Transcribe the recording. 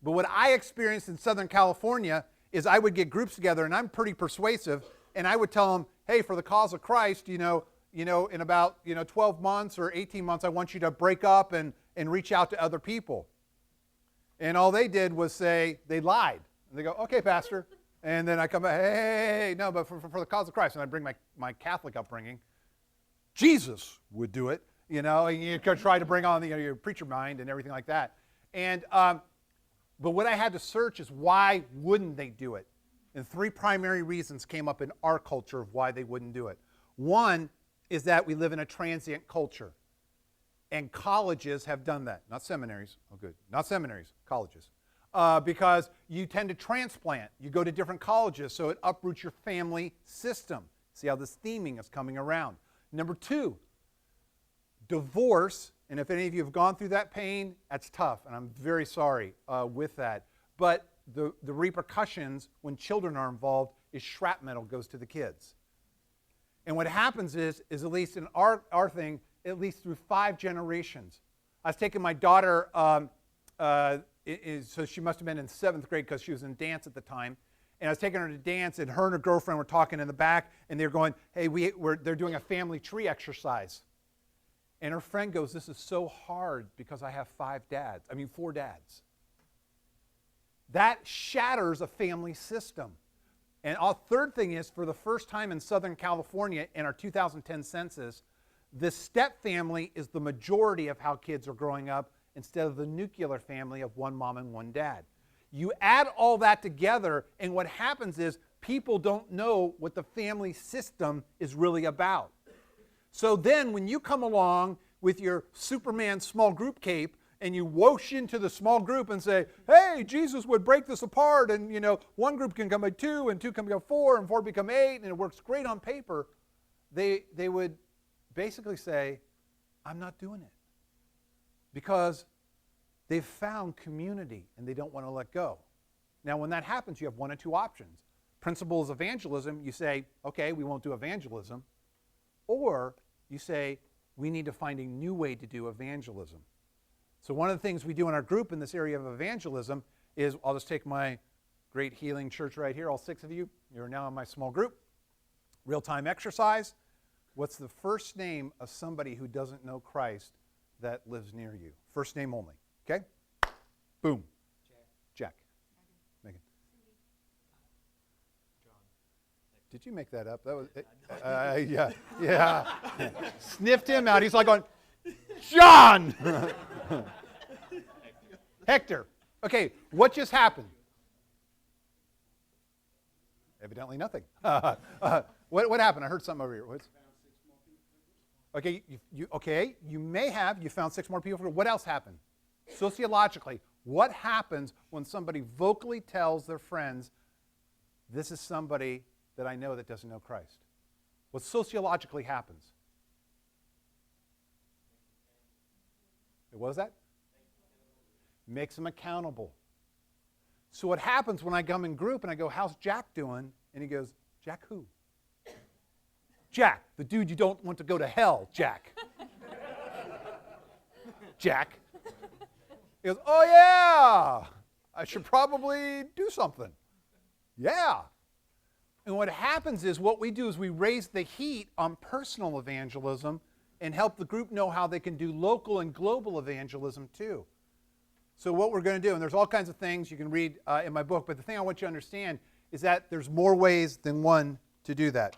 But what I experienced in Southern California is I would get groups together, and I'm pretty persuasive, and I would tell them, hey, for the cause of Christ, in about 12 months or 18 months, I want you to break up and reach out to other people. And all they did was say, they lied. And they go, okay, Pastor. And then I come back, hey, no, but for the cause of Christ. And I bring my Catholic upbringing. Jesus would do it, and you could try to bring on your preacher mind and everything like that. And but what I had to search is why wouldn't they do it? And 3 primary reasons came up in our culture of why they wouldn't do it. One is that we live in a transient culture. And colleges have done that. Not seminaries. Oh, good. Not seminaries. Colleges. Because you tend to transplant. You go to different colleges, so it uproots your family system. See how this theming is coming around. Number 2, divorce. And if any of you have gone through that pain, that's tough. And I'm very sorry with that. But the repercussions when children are involved is shrapnel goes to the kids. And what happens is at least in our thing, at least through 5 generations. I was taking my daughter, so she must have been in 7th grade because she was in dance at the time. And I was taking her to dance, and her and her girlfriend were talking in the back, and they're going, hey, they're doing a family tree exercise. And her friend goes, this is so hard because I have 4 dads. That shatters a family system. And our third thing is, for the first time in Southern California in our 2010 census, the step family is the majority of how kids are growing up instead of the nuclear family of 1 mom and 1 dad. You add all that together, and what happens is people don't know what the family system is really about. So then when you come along with your Superman small group cape and you whoosh into the small group and say, hey, Jesus would break this apart, and 1 group can come by 2, and 2 can become 4, and 4 become 8, and it works great on paper, they would basically say, I'm not doing it. Because they've found community and they don't want to let go. Now, when that happens, you have 1 or 2 options. Principles of evangelism, you say, okay, we won't do evangelism. Or you say, we need to find a new way to do evangelism. So one of the things we do in our group in this area of evangelism is, I'll just take my great healing church right here, all 6 of you. You're now in my small group. Real-time exercise. What's the first name of somebody who doesn't know Christ that lives near you? First name only. Okay? Boom. Jack. Megan. John. Did you make that up? That was yeah. Sniffed him out. He's like going, John. Hector. Okay, what just happened? Evidently nothing. What happened? I heard something over here. What's... Okay, you may have. You found 6 more people. What else happened? Sociologically, what happens when somebody vocally tells their friends, this is somebody that I know that doesn't know Christ? What sociologically happens? What was that? Makes them accountable. So what happens when I come in group and I go, how's Jack doing? And he goes, Jack who? Jack, the dude you don't want to go to hell, Jack. Jack. He goes, oh yeah, I should probably do something. Yeah. And what happens is, what we do is we raise the heat on personal evangelism and help the group know how they can do local and global evangelism too. So what we're going to do, and there's all kinds of things you can read in my book, but the thing I want you to understand is that there's more ways than one to do that.